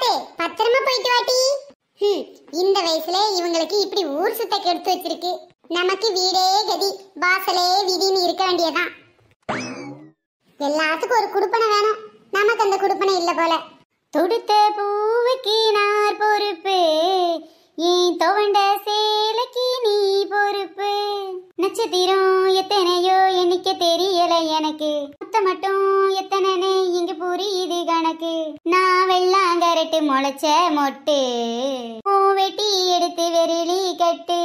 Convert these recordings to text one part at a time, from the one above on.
பூங்காத்தே பத்திரமா போயிட்டு வாட்டி. இந்த வயசுல இவங்களுக்கு இப்படி ஊர் சுத்த கெடுத்து வச்சிருக்கு. நமக்கு வீடே கதி வாசலே விதின்னு இருக்க வேண்டியதான். எல்லாத்துக்கும் ஒரு குடுப்பனை வேணும், நமக்கு அந்த குடுப்பனை இல்ல போல. தொடுத்த பூவுக்கு நார் பொறுப்பு, ஏன் துவண்ட சேலைக்கு நீ பொறுப்பு. நட்சத்திரம் எத்தனையோ எண்ணிக்க தெரியல எனக்கு, மொத்த மட்டும் எத்தனை இங்க புரியுது கணக்கு. நான் வெள்ளாங்கரட்டு முளைச்ச மொட்டு, பூ வெட்டி எடுத்து வெறிலி கட்டு.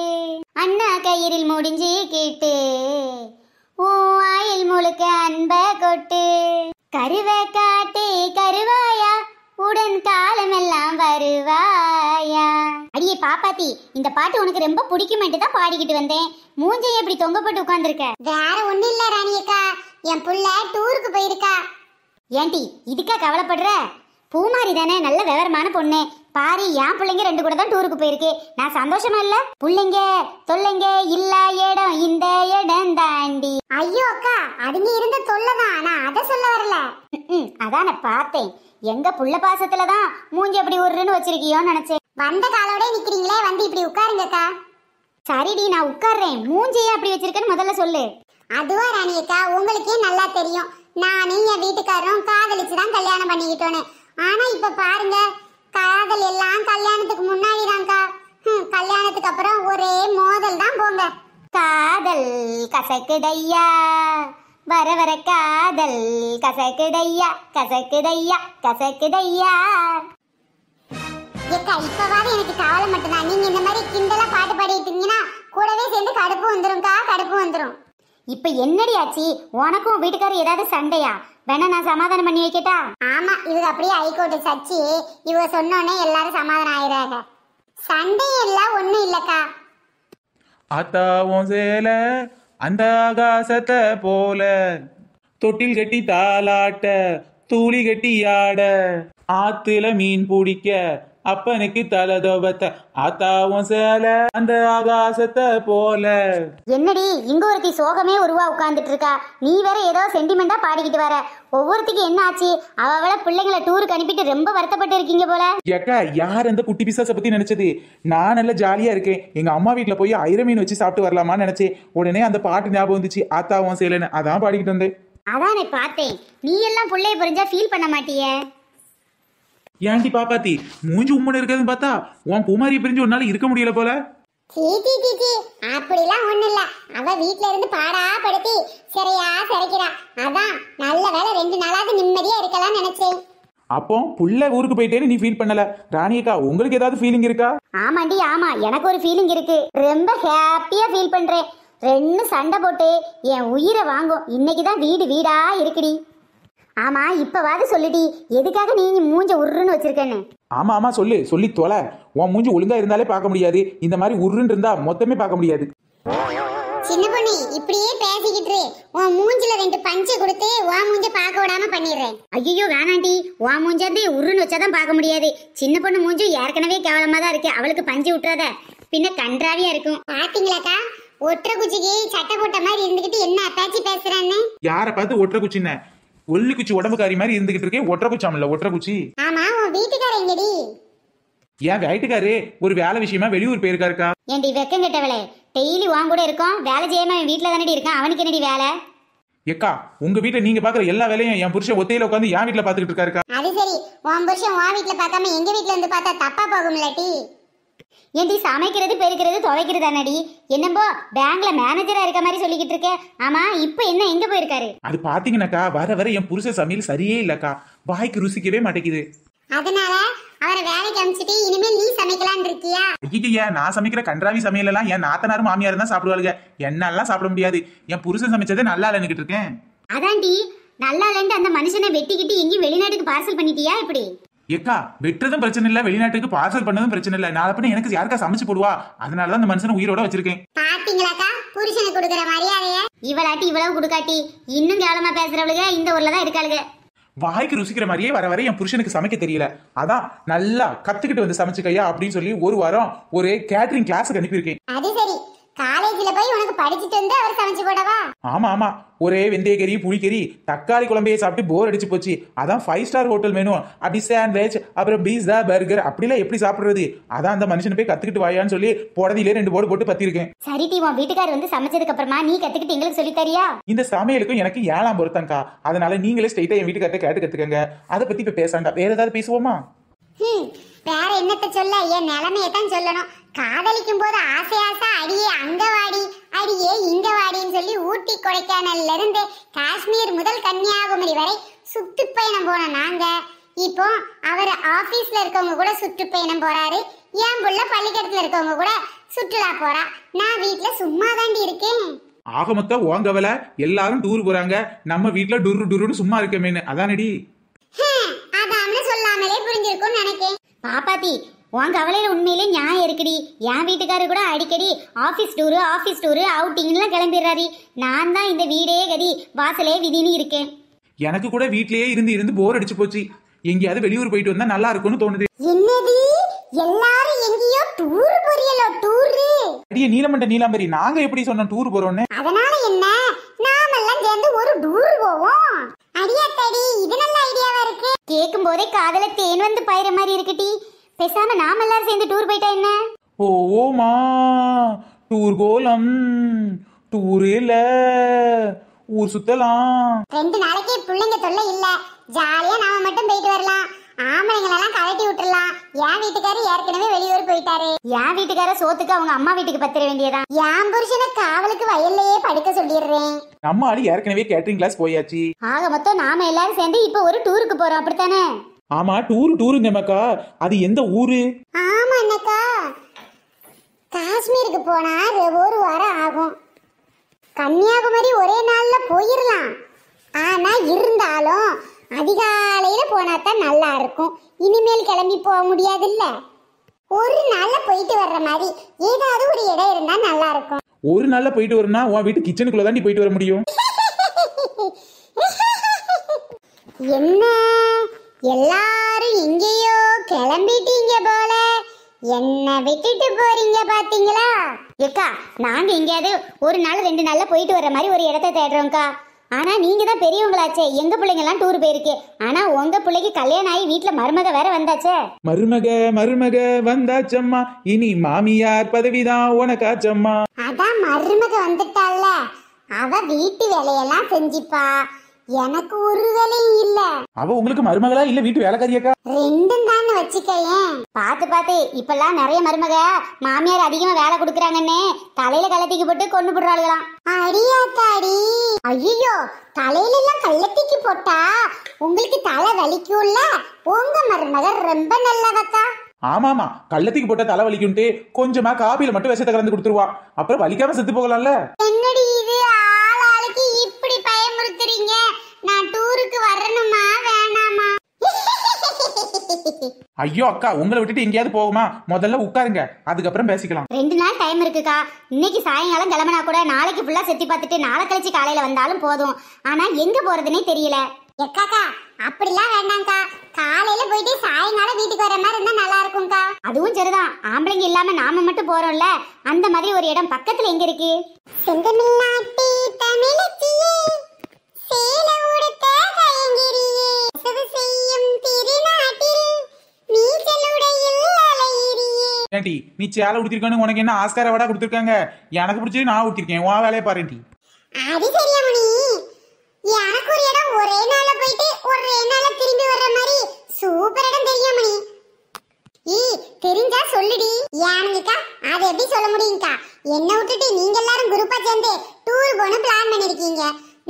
அண்ணா கயிறில் முடிஞ்சு கேட்டு, ஓ ஆயில் முழுக்க அன்ப கொட்டு. கருவ காட்டு கருவாயா, உடன் காலமெல்லாம் வருவாயா. அடியே பாப்பாத்தி, இந்த பாட்டு உனக்கு ரொம்ப பிடிக்குமேட்டு தான் பாடிக்கிட்டு வந்தேன். மூஞ்சையை எப்படி தொங்கப்பட்டு உட்கார்ந்துருக்க? வேற ஒண்ணு இல்ல ராணியக்கா, என் புள்ள டூருக்கு போயிருக்கா. ஏன்டி இதுக்கா கவலைப்படுற? பூமாரி தானே, நல்ல விவரமான பொண்ணு. பாரு, என் பிள்ளைங்க 2 கூட தான் டூருக்கு போயிருக்கு. நான் சந்தோஷமா இல்ல? பிள்ளைங்க தொல்லைங்க இல்ல இடம் இந்த இடம் தாண்டி. ஐயோ அக்கா, அதுங்க இருந்த தொல்லைதான், நான் அதை சொல்ல வரல. அதான் நான் பார்த்தேன், எங்க புள்ள பாசத்துலதான் மூஞ்சி அப்படி உருன்னு வச்சிருக்கியோன்னு நினைச்சேன். வந்த காலோட நிக்கிறீங்களே, வந்து இப்படி உட்காருங்கக்கா. சரிடி, நான் உட்கார்றேன். மூஞ்சியே அப்படி வச்சிருக்கேன்னு முதல்ல சொல்லு. அதுவா ராணியக்கா, உங்களுக்கே நல்லா தெரியும், நானும் என் வீட்டுக்காரரும் காதலிச்சுதான் கல்யாணம் பண்ணிக்கிட்டோன்னு. ஆனா இப்ப பாருங்க, காதல் எல்லாம் கல்யாணத்துக்கு முன்னாடி தான்க்கா. கல்யாணத்துக்கு அப்புறம் ஒரே மோதல் தான் போங்க. காதல் கசக்குதையா, வர வர காதல் கசக்குதையா கசக்குதையா கசக்குதையா. ஏக்கா, இப்பவாது எனக்கு கவலை மட்டும்தான். நீங்க இந்த மாதிரி கிண்டலா பாட்டு பாடிட்டு இருந்தீங்கன்னா கூடவே சேர்ந்து கடுப்பு வந்துரும்க்கா, கடுப்பு வந்துரும். இப்ப என்னடி ஆச்சு? உனக்கும் வீட்டுக்காரர் ஏதாவது சண்டையா? வேணா நான் சமாதானம் பண்ணி வைக்கட்டா? ஆமா, இவங்க அப்படியே ஹைகோர்ட்டு சச்சி இவங்க சொன்னோன்னே எல்லாரும் சமாதானம் ஆயிடுறாங்க. சண்டை எல்லாம் ஒண்ணும் இல்லக்கா. ஆத்தாவும் சேல அந்த ஆகாசத்தை போல, தொட்டில் கட்டி தாளாட்ட தூளி கட்டி ஆட, ஆத்துல மீன் பிடிக்க அப்பனுக்கு தலதோபத்த. ஆத்தாவும் சேல அந்த ஆகாசத்தை போல. என்னடி இங்க ஒருத்தி சோகமே உருவா உட்கார்ந்துட்டு இருக்கா, நீ வேற ஏதோ சென்டிமெண்டா பாடிக்கிட்டு வர. ஒவ்வொருத்திக்கு என்ன ஆச்சு? அவள பிள்ளைங்களை டூருக்கு அனுப்பிட்டு ரொம்ப வருத்தப்பட்டு இருக்கீங்க போல. ஏக்கா, யார் அந்த குட்டி பிசாசை பத்தி நினைச்சது? நான் நல்ல ஜாலியா இருக்கேன். எங்க அம்மா வீட்டுல போய் ஐரமீன் வச்சு சாப்பிட்டு வரலாமான்னு நினைச்சேன். உடனே அந்த பாட்டு ஞாபகம் வந்துச்சு, ஆத்தாவும் சேலன்னு. அதான் பாடிக்கிட்டு வந்தேன். அதானே பார்த்தேன், நீ எல்லாம் பிள்ளைய புரிஞ்சா ஃபீல் பண்ண மாட்டியே. ஏன்டி பாப்பாத்தி, மூஞ்சி உம்மன் இருக்கிறதுன்னு பார்த்தா உன் பூமாரி பிரிஞ்சு ஒரு நாள் இருக்க முடியல போல. சீச்சி சீச்சி, அப்படிலாம் ஒண்ணு இல்ல. அவ வீட்ல இருந்து பாடா படுத்தி சரியா சரிக்கிறா. அதான் நல்ல வேலை 2 நாளாவது நிம்மதியா இருக்கலாம்னு நினைச்சேன். அப்போ புள்ள ஊருக்கு போயிட்டேன்னு நீ ஃபீல் பண்ணல. ராணியக்கா, உங்களுக்கு ஏதாவது ஃபீலிங் இருக்கா? ஆமாண்டி, ஆமா, எனக்கு ஒரு ஃபீலிங் இருக்கு. ரொம்ப ஹாப்பியா ஃபீல் பண்றேன். 2 சண்டை போட்டு என் உயிரை வாங்கும். இன்னைக்குதான் வீடு வீடா இருக்குடி. ஆமா, இப்பவாது சொல்லுடி, எதுக்காக நீ மூஞ்ச உருன்னு வச்சிருக்கேன்னு? ஆமா ஆமா, சொல்லு, சொல்லி தொலை. உன் மூஞ்சி ஒழுங்கா இருந்தாலே பார்க்க முடியாது, இந்த மாதிரி உருன்னு இருந்தா மொத்தமே பார்க்க முடியாது. சின்ன பொண்ணு, இப்படியே பேசிக்கிட்டு உன் மூஞ்சில 2 பஞ்சை கொடுத்து உன் மூஞ்ச பார்க்க விடாம பண்ணிடுறேன். ஐயோ வேணாண்டி, உன் மூஞ்சாந்து உருன்னு வச்சாதான் பார்க்க முடியாது. சின்ன பொண்ணு மூஞ்சும் ஏற்கனவே கேவலமா தான் இருக்கு, அவளுக்கு பஞ்சு விட்டுறாத, பின்ன கன்றாவியா இருக்கும். பாத்தீங்களாக்கா, ஒற்றை குச்சிக்கு சட்டை போட்ட மாதிரி இருந்துகிட்டு என்ன பேச்சு பேசுறான்னு. யார பார்த்து ஒற்றை குச்சின்ன? ஒல்லி குச்சி உடம்புக்காரி மாதிரி இருந்துகிட்டு இருக்கேன். ஒற்றை குச்சாமல ஒற்றை குச்சி. ஆமா, உன் வீட்டுக்காரர் எங்கடி? ஏன் வீட்டுக்காரு ஒரு வேலை விஷயமா வெளியூர் போயிருக்காருக்கா. ஏண்டி வெக்கம் கெட்டவளே, டெய்லி வாங்க கூட இருக்கோம், வேலை செய்யாம வீட்டுல தானடி இருக்கான், அவனுக்கு என்னடி வேலை? ஏக்கா, உங்க வீட்டுல நீங்க பாக்குற எல்லா வேலையும் என் புருஷன் ஒத்தையில உட்காந்து என் வீட்டுல பாத்துக்கிட்டு இருக்காருக்கா. அது சரி, உன் புருஷன் உன் வீட்டுல பார்க்காம எங்க வீட்டுல இருந்து பார்த்தா தப்பா போகும்லடி. ஏண்டி சமைக்கிறது பெருக்கிறது துவைக்கிறது தானடி, என்னம்போ பேங்க்ல மேனேஜரா இருக்க மாதிரி சொல்லிக்கிட்டு இருக்க. ஆமா, இப்ப என்ன எங்க போயிருக்காரு? அது பாத்தீங்கன்னாக்கா, வர வர என் புருஷன் சமையல் சரியே இல்லக்கா, வாய்க்கு ருசிக்கவே மாட்டேங்குது. அதனால அவரை வேலைக்கு அனுப்பிச்சிட்டு இனிமேல் நீ சமைக்கலான்னு இருக்கியா? ஐயா, நான் சமைக்கிற கன்றாவி சமையல் எல்லாம் என் நாத்தனாரும் மாமியாரும் தான் சாப்பிடுவாளுங்க, என்னாலாம் சாப்பிட முடியாது. என் புருஷன் சமைச்சதே நல்லா இல்லைன்னு இருக்கேன். அதான்டி, நல்லா இல்லைன்னு அந்த மனுஷனை வெட்டிக்கிட்டு எங்கேயும் வெளிநாட்டுக்கு பார்சல் பண்ணிட்டியா இப்படி? ஏக்கா, வெட்டுறதும் பிரச்சனை இல்ல, வெளிநாட்டுக்கு பார்சல் பண்ணதும் பிரச்சனை இல்ல. நான் அப்படி எனக்கு யாருக்கா சமைச்சு போடுவா, அதனாலதான் அந்த மனுஷனை உயிரோட வச்சிருக்கேன். பாத்தீங்களாக்கா, புருஷனை கொடுக்கற மரியாதைய இவளாட்டி இவ்வளவு கொடுக்காட்டி இன்னும் கேவலமா பேசுறவளுக இந்த ஊர்ல தான் இருக்காளுங்க. வாய்க்கு ருசிக்கிற மாதிரியே வர வர என் புருஷனுக்கு சமைக்க தெரியல. அதான் நல்லா கத்துக்கிட்டு வந்து சமைச்சுக்கையா அப்படின்னு சொல்லி ஒரு வாரம் ஒரு கேட்டரிங் கிளாஸுக்கு அனுப்பியிருக்கேன். அது சரி, காலேஜ்ல போய் உனக்கு படிச்சுட்டு வந்து அவர் சமைச்சு போடவா? ஆமா ஆமா, ஒரே வெந்தயக்கறி புளிக்கறி தக்காளி குழம்பையே சாப்பிட்டு போர் அடிச்சு போச்சு. அதான் 5 ஸ்டார் ஹோட்டல் வேணும், அப்படி சாண்ட்விச் அப்புறம் பீஸா பர்கர் அப்படிலாம் எப்படி சாப்பிடுறது? அதான் அந்த மனுஷனை போய் கத்துக்கிட்டு வாயான்னு சொல்லி புடதிலே 2 போடு போட்டு பத்திருக்கேன். சரி டி, உன் வீட்டுக்காரர் வந்து சமைச்சதுக்கு அப்புறமா நீ கத்துக்கிட்டு எங்களுக்கு சொல்லி தரியா? இந்த சமையலுக்கும் எனக்கு 7ஆம் பொருத்தங்கா. அதனால நீங்களே ஸ்ட்ரைட்டா என் வீட்டுக்கார்ட்ட கேட்டு கத்துக்கங்க. அதை பத்தி இப்ப பேசாண்டா, வேற ஏதாவது பேசுவோமா? வேற என்னத்த சொல்ல, என் நிலைமையை தான் சொல்லணும். காதலிக்கும் போது ஆசை ஆசை அடியே அங்க வாடி அடியே இங்க வாடின்னு சொல்லி ஊட்டி கொடைக்கானல்ல இருந்து காஷ்மீர் முதல் கன்னியாகுமரி வரை சுற்றுப்பயணம் போன நாங்க. இப்போ அவர் ஆபீஸ்ல இருக்கவங்க கூட சுற்றுப்பயணம் போறாரு, என் புள்ள பள்ளிக்கூடத்துல இருக்கவங்க கூட சுற்றுலா போறா. நான் வீட்டுல சும்மா தாண்டி இருக்கேன். ஆக மொத்தம் ஓங்கவல எல்லாரும் டூர் போறாங்க, நம்ம வீட்டுல டுரு டுருன்னு சும்மா இருக்கமேன்னு அதானடி. அதான்னு சொல்லாமலே புரிஞ்சிருக்கும்னு நினைக்கேன். பாப்பாத்தி, உன் கவலையில உண்மையிலே நியாயம் இருக்குடி. என் வீட்டுக்காரர் கூட அடிக்கடி ஆபீஸ் டூரு அவுட்டிங்லாம் கிளம்பிடுறாரு. நான் தான் இந்த வீடே கதி வாசலே விதின்னு இருக்கேன். எனக்கு கூட வீட்லயே இருந்து போர் அடிச்சு போச்சு. எங்கேயாவது வெளியூர் போயிட்டு வந்தா நல்லா இருக்கும்னு தோணுது. என்னது, எல்லாரும் எங்கேயோ டூர் போறீங்களோ? டூரு அடியே நீலமண்டரி, நாங்க எப்படி சொன்னோம் டூர் போறோம்னு? அதனால என்ன, நாமெல்லாம் சேர்ந்து ஒரு டூர் போவோம். அடியாத்தாடி, இது நல்ல ஐடியாவா இருக்கு. கேட்கும் போதே காதல தேன் வந்து பாயிற மாதிரி இருக்குடி. பேசாம நாம எல்லாரும் சேர்ந்து டூர் போயிட்டா என்ன? ஓமா டூர் கோலம், டூர் இல்ல ஊர் சுத்தலாம். 2 நாளைக்கு பிள்ளைங்க தொல்லை இல்ல, ஜாலியா நாம மட்டும் போயிட்டு வரலாம். ஆம்பளைங்களெல்லாம் கலட்டி விட்டுறலாம். என் வீட்டுக்காரர் ஏற்கனவே வெளியூர் போயிட்டாரு. என் வீட்டுக்காரர் சோத்துக்கு அவங்க அம்மா வீட்டுக்கு பத்திர வேண்டியதான். என் புருஷனை காவலுக்கு வயல்லையே படுக்க சொல்லிடுறேன். நம்ம ஆளு ஏற்கனவே கேட்டரிங் கிளாஸ் போயாச்சு. ஆக மொத்தம் நாம எல்லாரும் சேர்ந்து இப்ப ஒரு டூருக்கு போறோம், அப்படித்தானே? ஆமா, டூருங்க மக்கா. அது எந்த ஊரு? ஆமா அண்ணக்கா, காஷ்மீருக்கு போனா 1 வாரம் ஆகும். கன்னியாகுமரி ஒரே நாள்ல போயிடலாம். ஆனா இருந்தாலும் அதிகாலையில போனாதான் நல்லா இருக்கும். இனிமேல் கிளம்பி போக முடியாதுல்ல. ஒரு நாள்ல போயிட்டு வர்ற மாதிரி ஏதாவது ஒரு இடம் இருந்தா நல்லா இருக்கும். ஒரு நாள்ல போயிட்டு வரணும்னா உன் வீட்டு கிச்சனுக்குள்ள தாண்டி போயிட்டு வர முடியும். என்ன எல்லாரும் எங்கேயோ கிளம்பிட்டீங்க போல, என்ன விட்டுட்டு போறீங்க பாத்தீங்களா? ஏக்கா, நாங்க எங்கேயாவது ஒரு நாள் 2 நாள்ல போயிட்டு வர்ற மாதிரி ஒரு இடத்த தேடுறோம்க்கா. ஆனா நீங்க தான் பெரியவங்களாச்சே, எங்க பிள்ளைங்க எல்லாம் டூர் போயிருக்கு. ஆனா உங்க பிள்ளைக்கு கல்யாணம் ஆகி வீட்டுல மருமக வேற வந்தாச்சே. மருமக வந்தாச்சம்மா, இனி மாமியார் பதவிதான் உனக்காச்சம்மா. அதான் மருமக வந்துட்டால, அவ வீட்டு வேலையெல்லாம் செஞ்சிப்பா. எனக்கு ஒரு வேலையும் இல்ல. அவ உங்களுக்கு மருமகளா இல்ல வீட்டு வேலைக்காரியாக்கா? 2ம் தான் வச்சுக்கேன். பாத்து இப்பெல்லாம் நிறைய மருமக மாமியார் அதிகமா வேலை கொடுக்கறாங்கன்னு தலையில கள்ளத்திக்கு போட்டு கொண்டு போடுறாளுகளாம். அடியாத்தாடி, ஐயோ, தலையில எல்லாம் கள்ளத்திக்கு போட்டா உங்களுக்கு தலை வலிக்கும்ல. உங்க மருமக ரொம்ப நல்லவக்கா. ஆமாமா, கள்ளத்துக்கு போட்ட தலை வலிக்கும்ட்டு கொஞ்சமா காபில மட்டும் விஷத்தை கலந்து கொடுத்துருவா. அப்புறம் வலிக்காம செத்து போகலாம்ல. என்னடி இது, ஆளாளுக்கு இப்படி பயமுறுத்துறீங்க? நான் டூருக்கு வரணுமா வேணாமா? ஐயோ அக்கா, உங்களை விட்டுட்டு எங்கேயாவது போகுமா? முதல்ல உட்காருங்க, அதுக்கப்புறம் பேசிக்கலாம். 2 நாள் டைம் இருக்குக்கா. இன்னைக்கு சாயங்காலம் கிளம்பினா கூட நாளைக்கு ஃபுல்லா செத்தி பார்த்துட்டு நாளை கழிச்சு காலையில வந்தாலும் போதும். ஆனா எங்க போறதுன்னே தெரியல. எக்காக்கா, அப்படிலாம் வேண்டாம்க்கா. காலையில போயிட்டு சாயங்காலம் வீட்டுக்கு வர மாதிரி இருந்தா நல்லா இருக்கும்க்கா. அதுவும் சரிதான், ஆம்பளைங்க இல்லாம நாம மட்டும் போறோம்ல, அந்த மாதிரி ஒரு இடம் பக்கத்துல எங்க இருக்கு? செந்தமிழ்நாட்டி தமிழச்சியே, சேல உடுத்த கயங்கிரியே, நெசவு செய்யும் திருநாட்டில் நீச்சலுடையில் அலையிரியே. ஏன்டி நீ சேலை உடுத்திருக்கானு உனக்கு என்ன ஆஸ்கார வடா கொடுத்துருக்காங்க? எனக்கு பிடிச்சது நான் உடுத்திருக்கேன், உன் வேலையை பாருடி. அது சரியா மணி, எனக்கு ஒரு இடம் ஒரே நாள்ல போயிட்டு ஒரே நாள்ல திரும்பி வர்ற மாதிரி சூப்பர் இடம் தெரியும் மணி. தெரிஞ்சா சொல்லுடி. ஏனுங்கக்கா, அது எப்படி சொல்ல முடியுங்கக்கா? என்ன விட்டுட்டு நீங்க எல்லாரும் குரூப்பா சேர்ந்து டூர் போன பிளான் பண்ணிருக்கீங்க.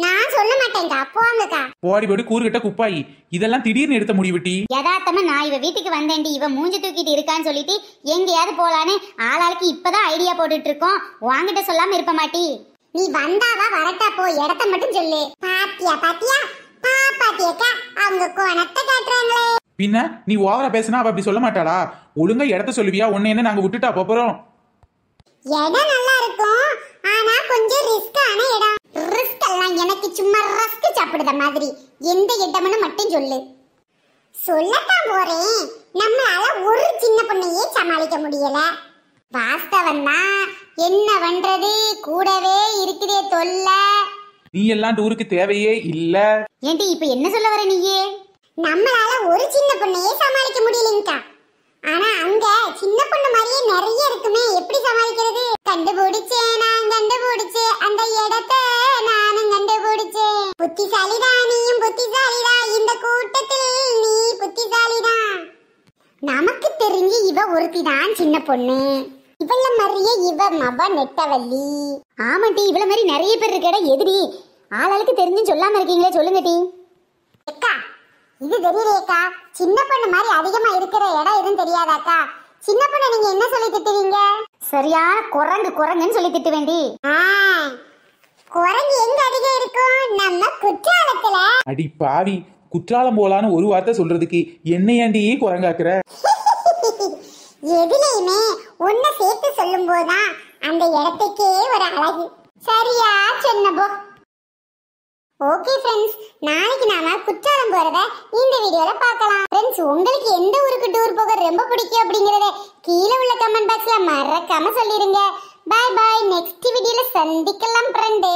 நான் சொல்ல மாட்டேங்கக்கா, போங்கக்கா. போடி போடி கூறுகிட்ட குப்பாயி, இதெல்லாம் திடீர்னு எடுத்த முடிவுட்டி. யதார்த்தமா நான் இவ வீட்டுக்கு வந்தேன்டி, இவ மூஞ்சி தூக்கிட்டு இருக்கான்னு சொல்லிட்டு எங்கேயாவது போலான்னு ஆளாளுக்கு இப்பதான் ஐடியா போட்டுட்டு இருக்கோம். வாங்கிட்ட சொல்லாம இருப்ப மாட்டி. நீ வந்தாவா வரட்டா போ, இடத்த மட்டும் சொல்லு. பாத்தியா பாப்பாத்தியக்கா, அவங்க கோணத்தை காட்டுறாங்களே. பின்ன நீ ஓவரா பேசினா அவ அப்படி சொல்ல மாட்டாளா? ஒழுங்கா இடத்த சொல்லுவியா? உன்னை என்ன நாங்க விட்டுட்டா போறோம்? இடம் நல்லா இருக்கும், ஆனா கொஞ்சம் ரிஸ்கான இடம். ரிஸ்க் எல்லாம் எனக்கு சும்மா ரஸ்க் சாப்பிடுற மாதிரி. எந்த இடம்னு மட்டும் சொல்லு. சொல்லத்தான் போறேன். நம்மளால ஒரு சின்ன பொண்ணையே சமாளிக்க முடியல. வாஸ்தவன்னா என்ன பண்றது, கூடவே இருக்குதே தொல்லை. நீ எல்லாம் டூருக்கு தேவையே இல்ல. ஏண்டி இப்ப என்ன சொல்ல வர நீயே? நம்மளால ஒரு சின்ன பொண்ணையே சமாளிக்க முடியலங்கக்கா. ஆனா அங்க சின்ன பொண்ணு மாதிரியே நிறைய இருக்குமே, எப்படி சமாளிக்கிறது? கண்டுபிடிச்சேன், நான் கண்டுபிடிச்சேன், அந்த இடத்தை நானும் கண்டுபிடிச்சேன். புத்திசாலிதான், நீயும் புத்திசாலிதான், இந்த கூட்டத்தில் நீ புத்திசாலிதான். நமக்கு தெரிஞ்சு இவ ஒருத்திதான் சின்ன பொண்ணு. இவள மாதிரியே இவ மவ நெட்டவள்ளி. ஆமாட்டி, இவள மாதிரி நிறைய பேர் இருக்கடா. எதிரி ஆளாளுக்கு தெரிஞ்சு சொல்லாம இருக்கீங்களே, சொல்லுங்க டி. அக்கா இது தெரியலையேக்கா, சின்ன பொண்ணு மாதிரி அதிகமா இருக்கிற இடம் எதுவும் தெரியாதாக்கா? சின்ன பொண்ணு நீங்க என்ன சொல்லி திட்டுவீங்க? சரியான குரங்கு குரங்குன்னு சொல்லி திட்டு வேண்டி. குரங்கு எங்க அதிகம் இருக்கும்? நம்ம குற்றாலத்துல. அடி பாவி, குற்றாலம் போலான்னு ஒரு வார்த்தை சொல்றதுக்கு என்னையாண்டி குரங்காக்குற? எதுலையுமே ஒன்ன சேர்த்து சொல்லும் போதுதான் அந்த இடத்துக்கே ஒரு அழகு. சரியா சொன்னபோ. ஓகே ஃப்ரெண்ட்ஸ், நாளைக்கு நாம குற்றாலம் போறத இந்த வீடியோல பார்க்கலாம். ஃப்ரெண்ட்ஸ், உங்களுக்கு எந்த ஊருக்கு டூர் போக ரொம்ப பிடிக்கும் அப்படிங்கறத கீழே உள்ள கமெண்ட் பாக்ஸ்ல மறக்காம சொல்லிருங்க. பை பை, நெக்ஸ்ட் வீடியோல சந்திக்கலாம் ஃப்ரெண்ட்.